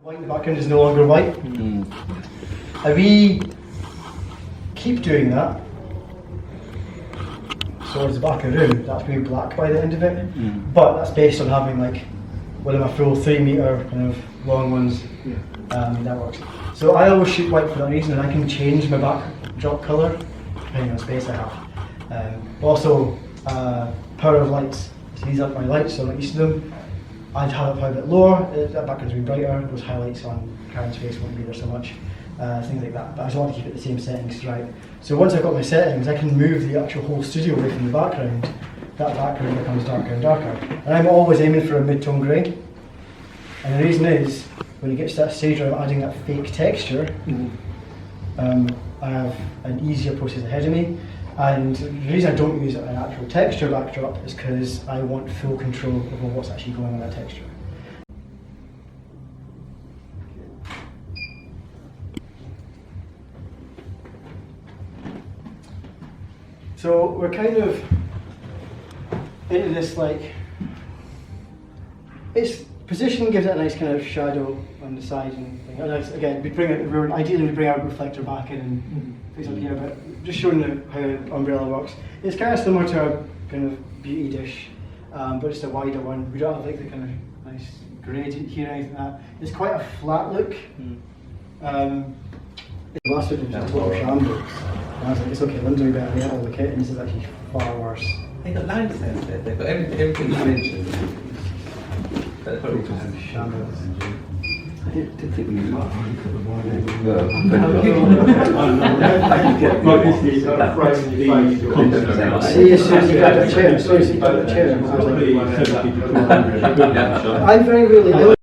White in the background is no longer white. And we keep doing that. So towards the back of the room, that's going to be black by the end of it. But that's based on having like one of my full 3 metre kind of long ones. That works. So I always shoot white for that reason, and I can change my backdrop colour depending on the space I have. Also, power of lights. So these aren't my lights, so I'm not used to them. I'd have it a bit lower, that background's be brighter, those highlights on Karen's face won't be there so much, things like that. But I just want to keep it the same settings throughout. So once I've got my settings, I can move the actual whole studio away from the background. That background becomes darker and darker. And I'm always aiming for a mid-tone grey. And the reason is, when it gets to that stage where I'm adding that fake texture, I have an easier process ahead of me. And the reason I don't use an actual texture backdrop is because I want full control over what's actually going on that texture. So we're kind of into this, like, its position gives it a nice kind of shadow on the side and thing. And again, ideally we bring our reflector back in and fix up here, but just showing how the umbrella works. It's kind of similar to our kind of beauty dish, but just a wider one. We don't have like the kind of nice gradient here or anything like that. It's quite a flat look. The last video was just total shambles. And I was like, it's okay, I'm doing better than all the kit, and this is actually far worse. They've got line sense there, they've got everything you mentioned. That's probably just shambles. I didn't think we knew that. See, as soon as you got the chair, I was like, I very rarely.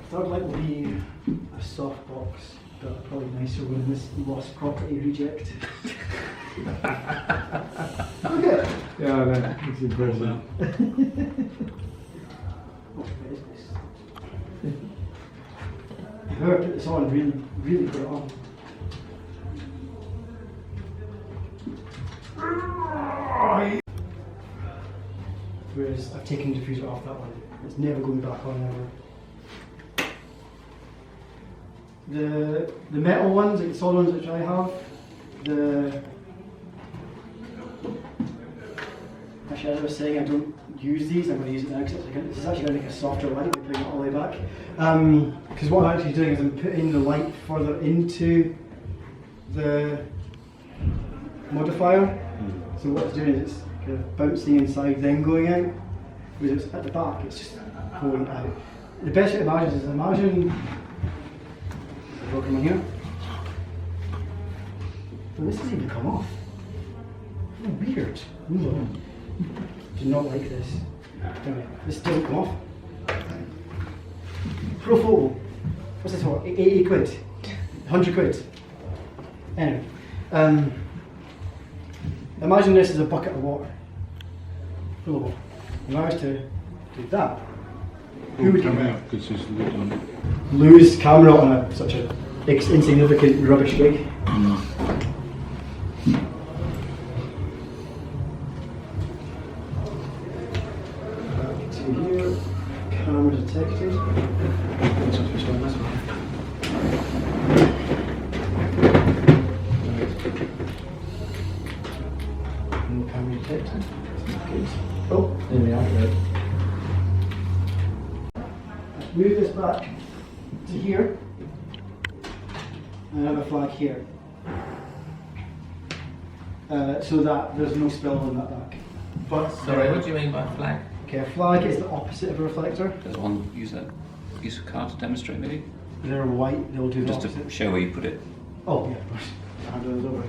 Third light will be a soft box, but probably nicer when this lost property reject. Okay. Yeah, no, it's impressive. Whoever put this on really put it on. Whereas I've taken the diffuser off that one. It's never going back on ever. The metal ones, like the solid ones which I have, actually as I was saying, I don't use these, I'm going to use it now because this is actually going to make a softer light by putting it all the way back. Because what I'm actually doing is I'm putting the light further into the modifier. So what it's doing is it's kind of bouncing inside then going out. Whereas it's at the back, it's just going out. The best way to imagine is imagine broken one here. Well, this doesn't even come off. Oh, weird. Do not like this. Anyway, this doesn't come off. Pro photo. What's this for? 80 quid? 100 quid? Anyway. Imagine this is a bucket of water. Full of water. If I was to do that, who would come out? Because there's lid on it. Lose camera on such a insignificant rubbish rig. Back to here, camera detected. No camera detected. Oh, there we are. Right. Move this back to here. And I have a flag here, so that there's no spill on that back. But sorry, what do you mean by flag? Okay, a flag is the opposite of a reflector. Does one use a card to demonstrate maybe? They're white, they'll do the Just opposite. to show where you put it. Oh yeah, of course. Hand those over.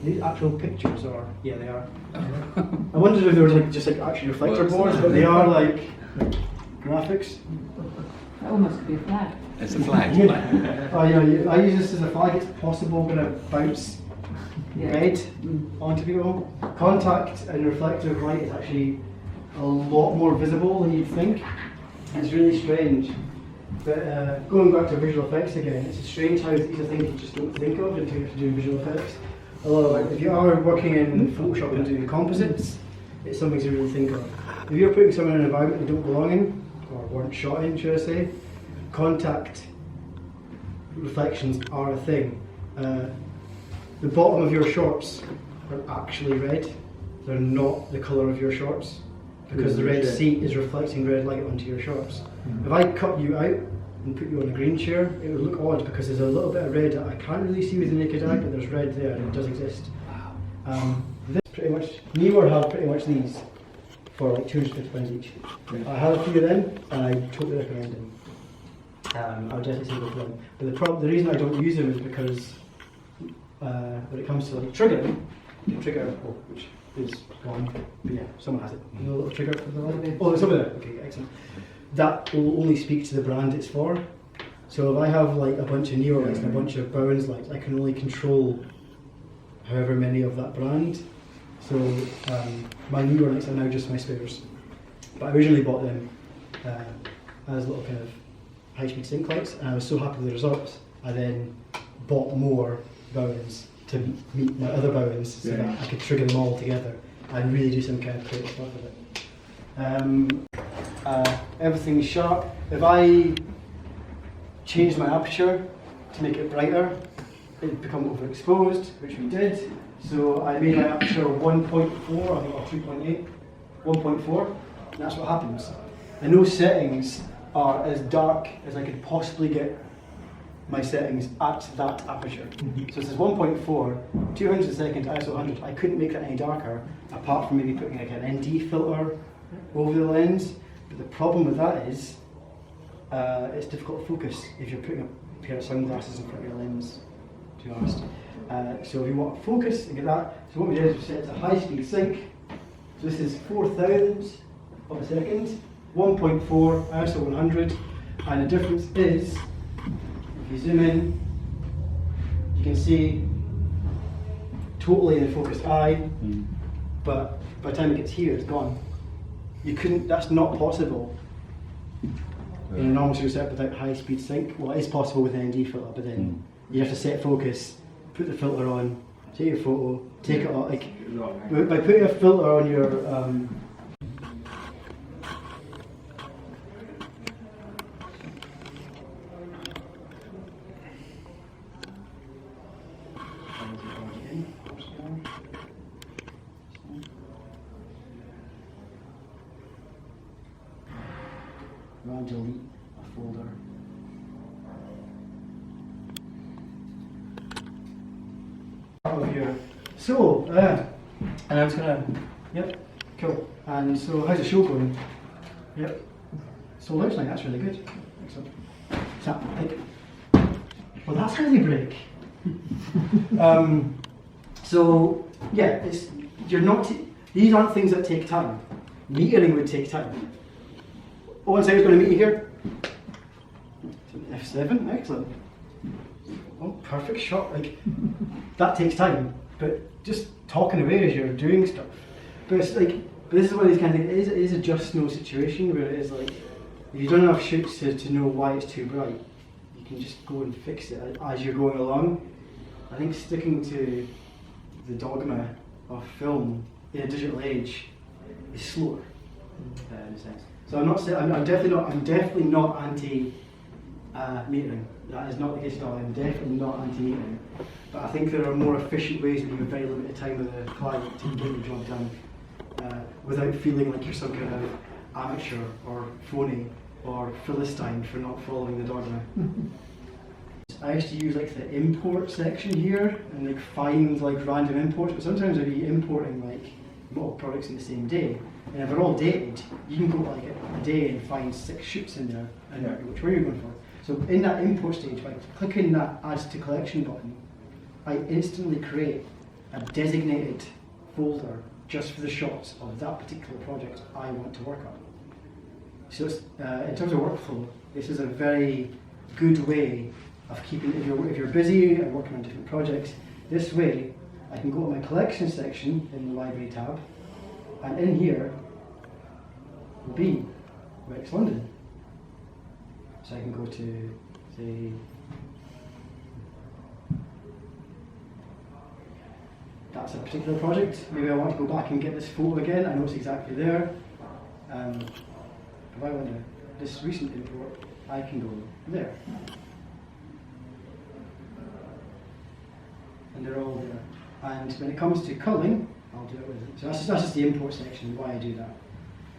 these actual pictures are, yeah, they are. I wondered if they were like just like actually reflector boards, but they are like graphics. That almost could be a flag. It's a flag. Oh yeah, I use this as a flag. It's possible going to bounce red onto people. Contact and reflective light is actually a lot more visible than you'd think. It's really strange. But going back to visual effects again, it's strange how these are things you just don't think of until you have to do visual effects. Although if you are working in Photoshop and doing composites, it's something to really think of. If you're putting someone in an environment they don't belong in, or weren't shot in, should I say, contact reflections are a thing. The bottom of your shorts are actually red. They're not the colour of your shorts because the red seat is reflecting red light onto your shorts. If I cut you out and put you on a green chair, it would look odd because there's a little bit of red that I can't really see with the naked eye, but there's red there and it does exist. This pretty much, Newer have pretty much these for like £250 each. I have a few of them and I totally recommend them. I would definitely say go for them. But the reason I don't use them is because when it comes to like triggering, the trigger, which is gone, but yeah, someone has it. You know, a little trigger for the light? Oh, it's over there. Okay, excellent. That will only speak to the brand it's for. So if I have like a bunch of Neo lights and a bunch of Bowens lights, I can only control however many of that brand. So my Neo lights are now just my spares. But I originally bought them as little kind of high-speed sync lights, and I was so happy with the results. I then bought more Bowens to meet my other Bowens so that I could trigger them all together and really do some kind of creative stuff with it. Everything's sharp. If I change my aperture to make it brighter, it'd become overexposed, which we did. So I made my aperture 1.4, I think, or 3.8, 1.4, and that's what happens. And those settings are as dark as I could possibly get my settings at that aperture. So this is 1.4, 200 a second, ISO 100. I couldn't make that any darker, apart from maybe putting like an ND filter over the lens. But the problem with that is it's difficult to focus if you're putting a pair of sunglasses in front of your lens, to be honest. So if you want to focus and get that, so what we did is we set it to high speed sync. So this is 4,000 of a second, 1.4 ISO 100, and the difference is, if you zoom in, you can see totally in focused eye, but by the time it gets here, it's gone. You couldn't, that's not possible in a normal series setup without high speed sync. Well, it is possible with an ND filter, but then you have to set focus, put the filter on, take your photo, take it off. Like, by putting a filter on your and delete a folder. Over here. So, and I was gonna, yep, cool. And so, how's the show going? Yep. So, looks like that's really good. Excellent. So, like, well, that's how they break. So, yeah, it's, you're not, these aren't things that take time. Metering would take time. Oh, and so who's going to meet you here? F7, excellent. Oh, perfect shot. Like, that takes time, but just talking away as you're doing stuff. But it's like, but this is one of these kind of things, it is a just no situation where it is like, if you don't have shoots to know why it's too bright, you can just go and fix it as you're going along. I think sticking to the dogma of film in a digital age is slower, in a sense. So I'm definitely not anti metering. That is not the case at all. I'm definitely not anti metering. But I think there are more efficient ways when you have very limited time with a client to get the job done without feeling like you're some kind of amateur or phony or philistine for not following the dogma. I used to use like the import section here and like find like random imports, but sometimes I'd be importing like multiple products in the same day. And if they're all dated, you can go like a day and find 6 shoots in there and which one you're going for. So in that import stage, by clicking that Add to Collection button, I instantly create a designated folder just for the shots of that particular project I want to work on. So it's, in terms of workflow, this is a very good way of keeping, if you're busy and working on different projects, this way I can go to my collection section in the library tab, and in here will be Wex London. So I can go to, say, that's a particular project. Maybe I want to go back and get this photo again. I know it's exactly there. If I want to, this recent import, I can go there. And they're all there. And when it comes to culling, I'll do it with it. So that's just the import section, why I do that.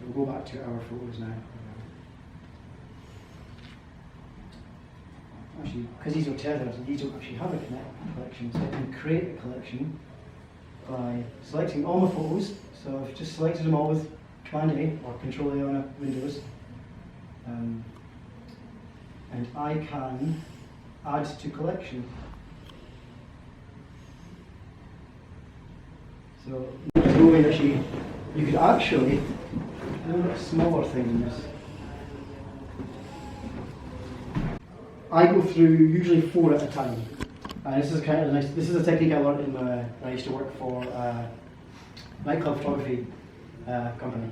We'll go back to our photos now. Actually, because these are tethered, these don't actually have a collection, so I can create a collection by selecting all my photos. So I've just selected them all with Command A or Control A on a Windows. And I can add to collection. So there's no way actually, you could actually do a smaller thing than this. I go through usually 4 at a time. And this is kind of nice. This is a technique I learned in when I used to work for a nightclub photography company.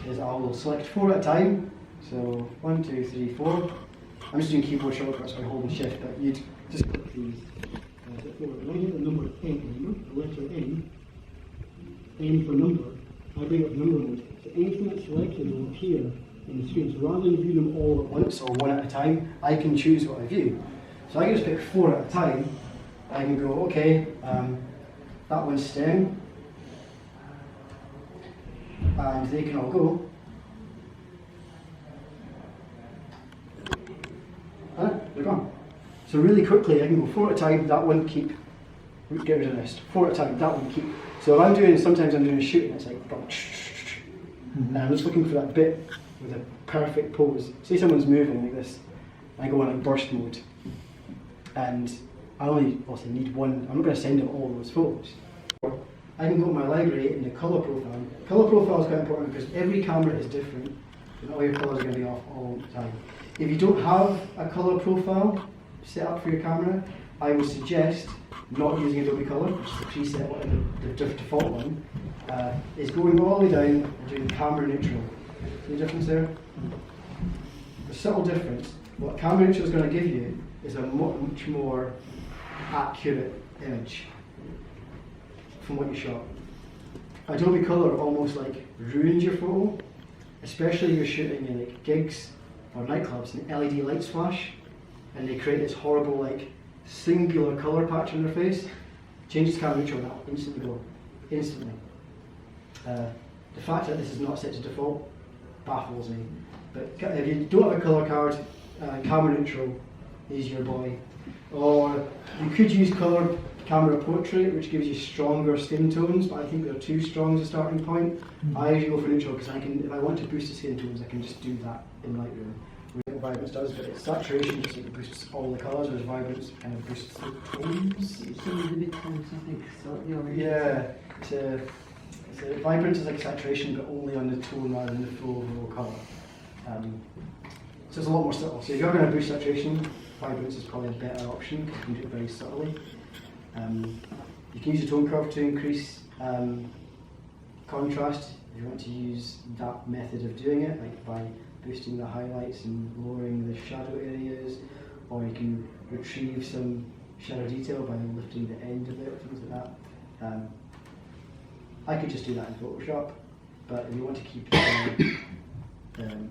Is I will select 4 at a time. So 1, 2, 3, 4. I'm just doing keyboard shortcuts by holding shift, but you'd just click these. When I get the number N, the letter N for number, I bring up number mode. So anything that's selected will appear in the screen. So rather than view them all at once or 1 at a time, I can choose what I view. So I can just pick 4 at a time. I can go, okay, that one's stem, and they can all go. They're gone. So really quickly, I can go 4 at a time. That one keep. Get rid of the rest. 4 at a time. That one keep. So if I'm doing, sometimes I'm doing a shoot, and it's like, and I'm just looking for that bit with a perfect pose. Say someone's moving like this. I go on like burst mode, and I only also need one. I'm not going to send them all those photos. I can go to my library in the color profile. Color profile is quite important because every camera is different, and all your colors are going to be off all the time. If you don't have a color profile set up for your camera, I would suggest not using Adobe Color, which is the preset, the default one, is going all the way down and doing camera neutral. See the difference there? The subtle difference. What camera neutral is going to give you is a much more accurate image from what you shot. Adobe Color almost like ruins your photo, especially if you're shooting in like gigs or nightclubs and LED lights flash and they create this horrible like singular color patch on their face. Changes to camera neutral and that'll instantly go. Instantly. The fact that this is not set to default baffles me. But if you don't have a color card, camera neutral is your boy. Or you could use color camera portrait, which gives you stronger skin tones, but I think they're too strong as a starting point. I usually go for neutral because I can, if I want to boost the skin tones, I can just do that in Lightroom. What vibrance does, but it's saturation just it boosts all the colours, whereas vibrance kind of boosts the tones. Some of the mid-tones, I think, slightly orange. Yeah, vibrance is like saturation, but only on the tone rather than the full overall colour. So it's a lot more subtle. So if you're going to boost saturation, vibrance is probably a better option because you can do it very subtly. You can use the tone curve to increase contrast if you want to use that method of doing it, like by boosting the highlights and lowering the shadow areas, or you can retrieve some shadow detail by lifting the end of it, things like that. I could just do that in Photoshop, but if you want to keep it,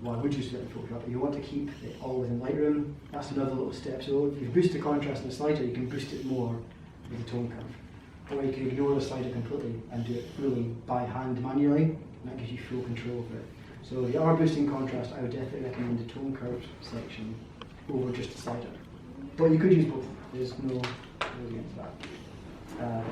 well, I would just do that in Photoshop. If you want to keep it all within Lightroom, that's another little step. So if you boost the contrast in the slider, you can boost it more with the tone curve. Or you can ignore the slider completely and do it fully by hand manually, and that gives you full control over it. So if you are boosting contrast, I would definitely recommend the tone curve section over just the slider. But you could use both. There's no against that.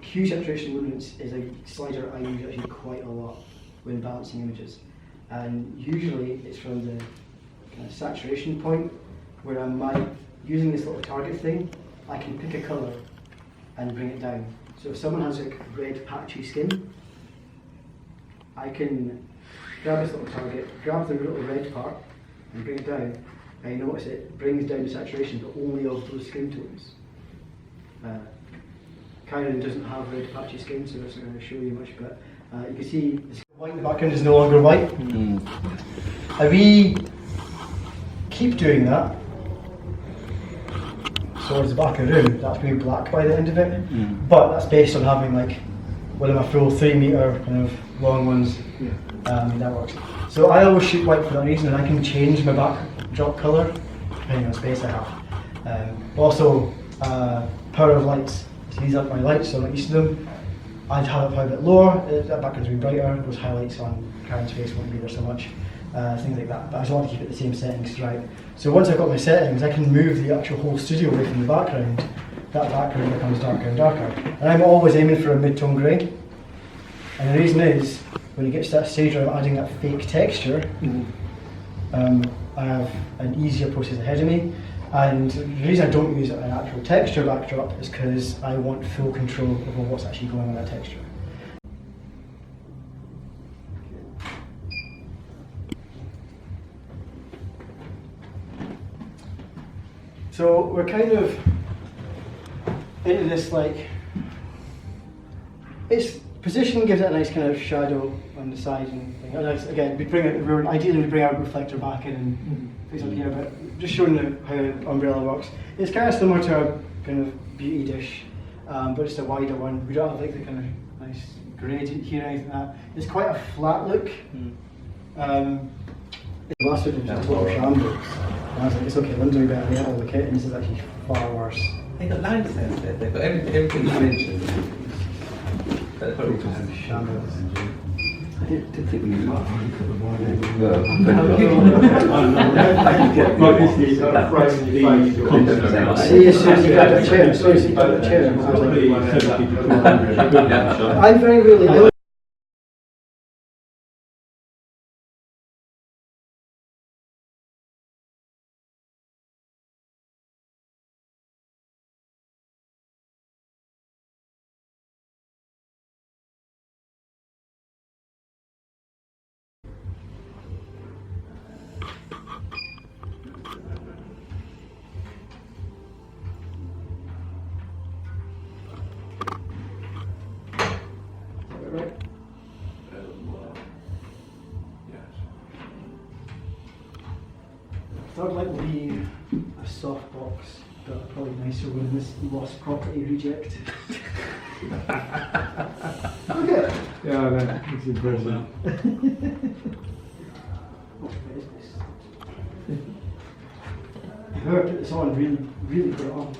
Hue saturation luminance is a slider I use actually quite a lot when balancing images, and usually it's from the kind of saturation point where I might, using this little target thing, I can pick a colour and bring it down. So if someone has like red patchy skin, I can grab this little target, grab the little red part and bring it down. And you notice it brings down the saturation, but only of those skin tones. Karen doesn't have red patchy skin, so that's not going to show you much, but you can see the white in the background is no longer white. And we keep doing that towards the back of the room. That's going to be black by the end of it, but that's based on having like one of my full 3 metre kind of long ones. That works. So I always shoot white for that reason, and I can change my backdrop colour depending on the space I have. Also, power of lights. So these aren't my lights, so I'm not used to them. I'd have it a bit lower, that background's be brighter, those highlights on Karen's face won't be there so much, things like that. But I just want to keep it the same settings throughout. So once I've got my settings, I can move the actual whole studio away from the background. That background becomes darker and darker. And I'm always aiming for a mid-tone grey. And the reason is, when you get to that stage where I'm adding that fake texture, I have an easier process ahead of me. And the reason I don't use an actual texture backdrop is because I want full control over what's actually going on that texture. So we're kind of into this, like, its position gives it a nice kind of shadow on the side and thing. And again, ideally we bring our reflector back in and things up here, but just showing how the umbrella works. It's kind of similar to a kind of beauty dish, but just a wider one. We don't have like the kind of nice gradient here or anything like that. It's quite a flat look. The last video was just total shambles. And I was like, it's okay, I'm doing better than all the kit, and this is actually far worse. They've got line sense there, they've got everything you mentioned. That's probably just Shambles. I did think we were See, as soon as you got the chair, as soon as you got the chair, I was like, I very rarely. Third light will be a soft box, but probably nicer when this lost property reject. Okay. Yeah, no, it's impressive. Whoever put this on really put it on.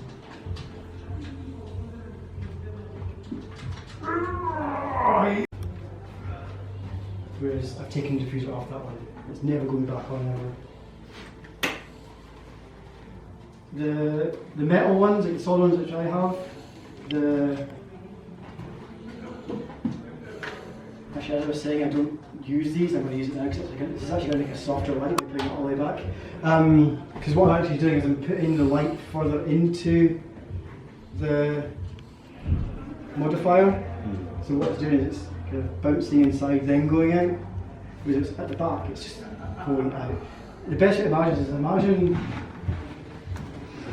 Whereas I've taken the diffuser off that one. It's never going back on ever. The metal ones, like the solid ones which I have, actually as I was saying, I don't use these, I'm going to use it now because this is actually going to make a softer light by putting it all the way back. Because what I'm actually doing is I'm putting the light further into the modifier. So what it's doing is it's kind of bouncing inside then going out. Whereas it's at the back, it's just going out. The best way to imagine is imagine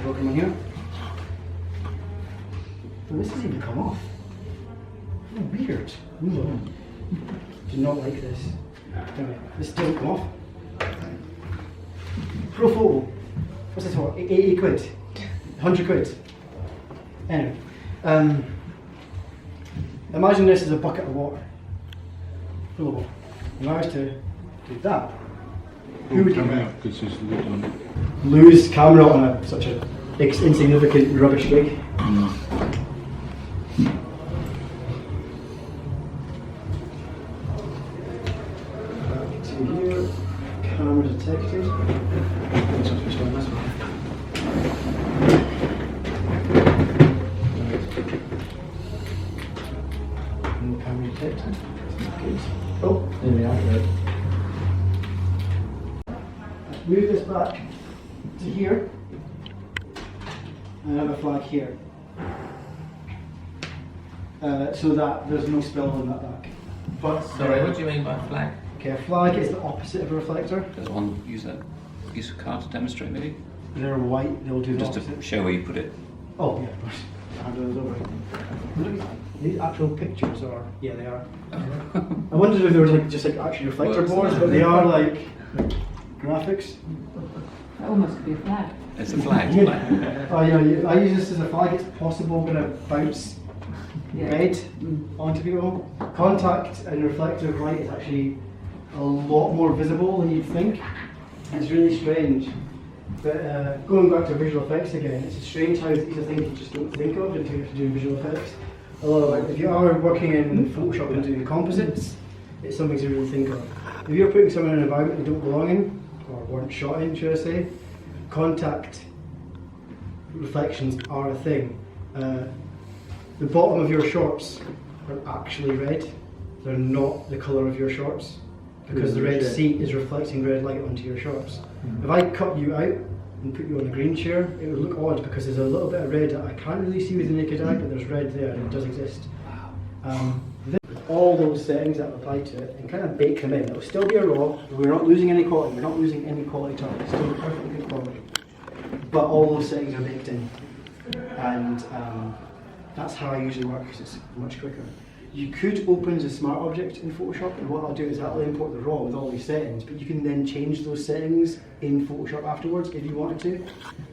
broken one here. Well, this doesn't even come off. Oh, weird. Do not like this. Anyway, this doesn't come off. Pro photo. What's this for? 80 quid? 100 quid? Anyway. Imagine this as a bucket of water. Full of water. If I was to do that, who would lose camera on such an insignificant rubbish rig? Back to here, camera detected. No camera detected. Good. Oh, there we are. Right. Move this back to here. and I have a flag here. So that there's no spill on that back. But Sorry, what do you mean by flag? okay, a flag is the opposite of a reflector. Does one use a piece of card to demonstrate maybe? They're white, they'll do the Just opposite. to show where you put it. Oh yeah, of course. Hand those over. Look, these actual pictures are, yeah they are. I wondered if they were like just like actually reflector Well, boards, but they are like graphics. That almost could be a flag. It's a flag. Oh yeah, I use this as a flag. It's possible going to bounce Yeah. red onto people. Contact and reflective light is actually a lot more visible than you'd think. It's really strange. But going back to visual effects again, it's strange how these are things you just don't think of until you're doing visual effects. Although if you are working in Photoshop and doing composites, it's something to really think of. If you're putting someone in an environment they don't belong in, or weren't shot in, should I say, contact reflections are a thing. The bottom of your shorts are actually red. They're not the colour of your shorts because the red seat is reflecting red light onto your shorts. If I cut you out and put you on a green chair, it would look odd because there's a little bit of red that I can't really see with the naked eye, but there's red there and it does exist. All those settings that apply to it and kind of bake them in. It'll still be a raw, we're not losing any quality, we're not losing any quality at all, it's still perfectly good quality. But all those settings are baked in. And that's how I usually work because it's much quicker. You could open as a smart object in Photoshop, and what I'll do is I'll import the raw with all these settings, but you can then change those settings in Photoshop afterwards if you wanted to.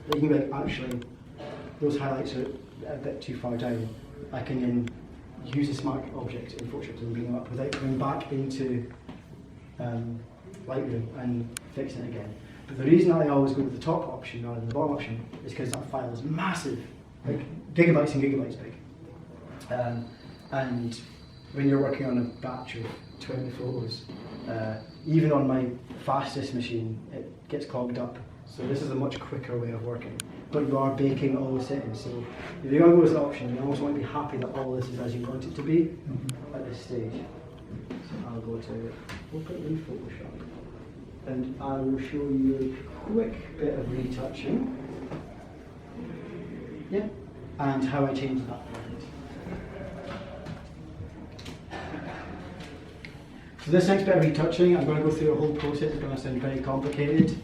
Like you can be like, actually, those highlights are a bit too far down. I can then use a smart object in Photoshop and bring them up without coming back into Lightroom and fixing it again. But the reason I always go with the top option rather than the bottom option is because that file is massive, like gigabytes and gigabytes big. And when you're working on a batch of 20 photos, even on my fastest machine, it gets clogged up. So this is a much quicker way of working. But you are baking all the settings. So if you're going to go with this option, you always want to be happy that all this is as you want it to be at this stage. So I'll go to open in Photoshop. And I will show you a quick bit of retouching. Yeah. And how I change that. So this next bit of retouching, I'm going to go through a whole process. It's going to sound very complicated.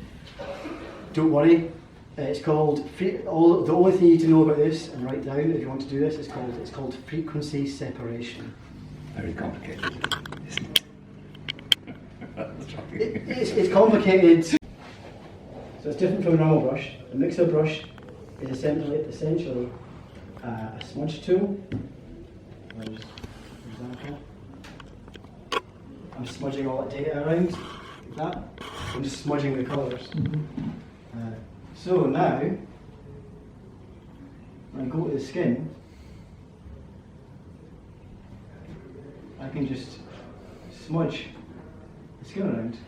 Don't worry. It's called the only thing you need to know about this and write down if you want to do this. It's called frequency separation. Very complicated, isn't it? It's complicated. So it's different from a normal brush. A mixer brush is essentially a smudge tool. For example, I'm smudging all that data around like that. I'm just smudging the colours. So now, when I go to the skin, I can just smudge the skin around.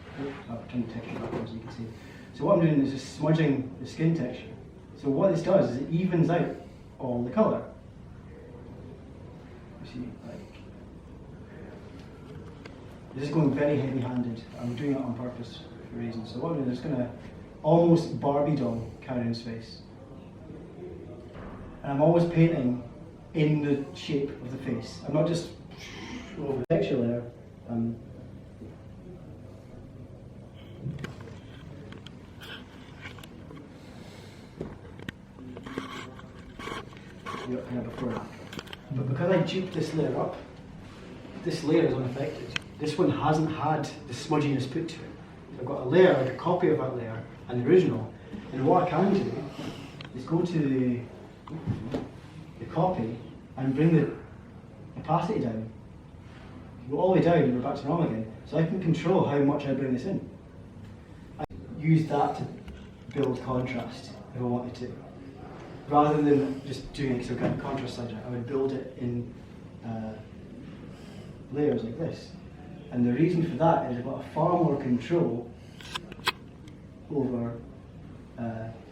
I've turned the texture backwards, you can see. So what I'm doing is just smudging the skin texture. So what this does is it evens out all the colour. You see, like, this is going very heavy-handed. I'm doing it on purpose for reasons. So what I'm doing is going to almost Barbie doll Karen's face. And I'm always painting in the shape of the face. I'm not just over the texture layer. Before and after. But because I duped this layer up, this layer is unaffected. This one hasn't had the smudginess put to it. So I've got a layer, like a copy of that layer, and the original. And what I can do is go to the copy and bring the opacity down. Go all the way down and we're back to normal again. So I can control how much I bring this in. I use that to build contrast if I wanted to. Rather than just doing some kind of contrast slider, I would build it in layers like this. And the reason for that is I've got far more control over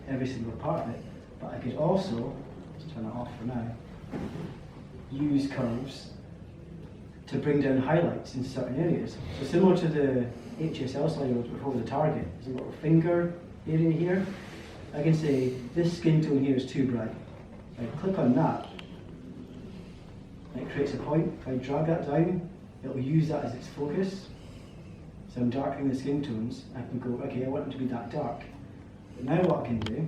every single part of it. But I could also, let's turn it off for now, use curves to bring down highlights in certain areas. So similar to the HSL slider before with the target, there's a little finger area here. I can say this skin tone here is too bright. I click on that, and it creates a point. If I drag that down, it will use that as its focus. So I'm darkening the skin tones. I can go, okay, I want them to be that dark. But now what I can do,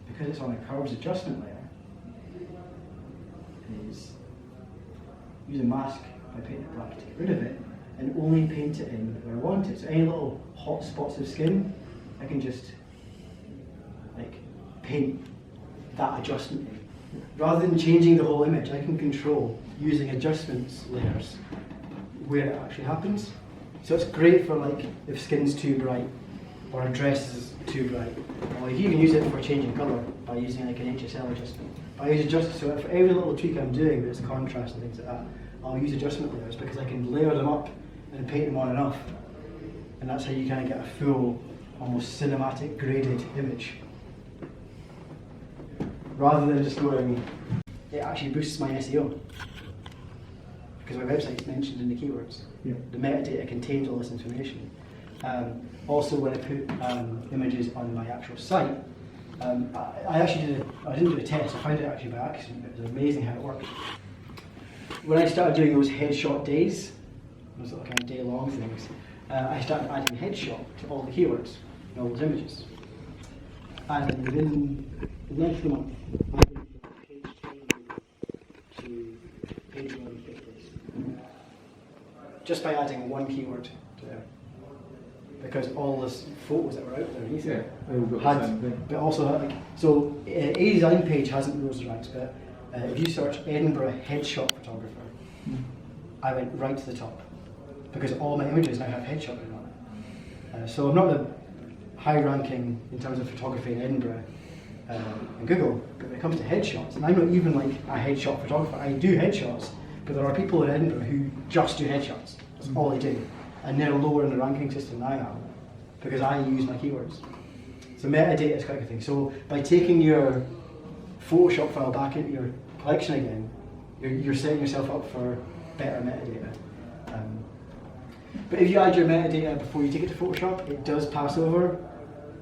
because it's on a curves adjustment layer, is use a mask by painting it black to get rid of it, and only paint it in where I want it. So any little hot spots of skin, I can just like paint that adjustment in. Rather than changing the whole image, I can control using adjustments layers where it actually happens. So it's great for like if skin's too bright or a dress is too bright. Or you can even use it for changing colour by using like an HSL adjustment. I use adjustment, so for every little tweak I'm doing with its contrast and things like that, I'll use adjustment layers because I can layer them up and paint them on enough. And that's how you kind of get a full, almost cinematic graded image. Rather than just going, it actually boosts my SEO. Because my website's mentioned in the keywords. Yeah. The metadata contains all this information. Also, when I put images on my actual site, I didn't do a test, I found it actually by accident. It was amazing how it worked. When I started doing those headshot days, those little kind of day-long things, I started adding headshot to all the keywords in all those images. And within the next month, I went from page 10 to page 1 pixels. Just by adding one keyword to there. Because all those photos that were out there underneath it but also had, like, so a design page hasn't those ranks, but if you search Edinburgh headshot photographer, I went right to the top because all my images now have headshot written on it. So I'm not the high ranking in terms of photography in Edinburgh in Google, but when it comes to headshots, and I'm not even like a headshot photographer, I do headshots, but there are people in Edinburgh who just do headshots, that's all they do. And they're lower in the ranking system than I am because I use my keywords. So metadata is quite a good thing. So by taking your Photoshop file back into your collection again, you're setting yourself up for better metadata. But if you add your metadata before you take it to Photoshop, it does pass over,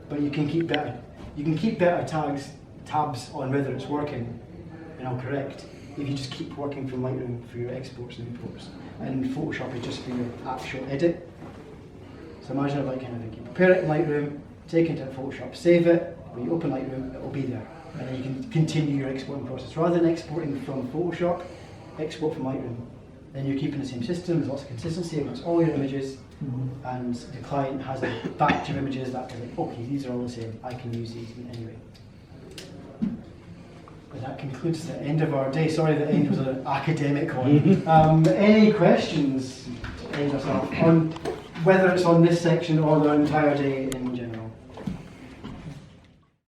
but you can keep better. You can keep better tabs on whether it's working and all correct if you just keep working from Lightroom for your exports and imports. And Photoshop is just for your actual edit. So imagine if like kind of like you prepare it in Lightroom, take it into Photoshop, save it, when you open Lightroom, it will be there. And then you can continue your exporting process. Rather than exporting from Photoshop, export from Lightroom. Then you're keeping the same system, there's lots of consistency amongst all your images, and the client has a batch of images that is like, okay, these are all the same, I can use these anyway. But that concludes the end of our day. Sorry, the end was an academic one. Any questions to end us off on whether it's on this section or the entire day in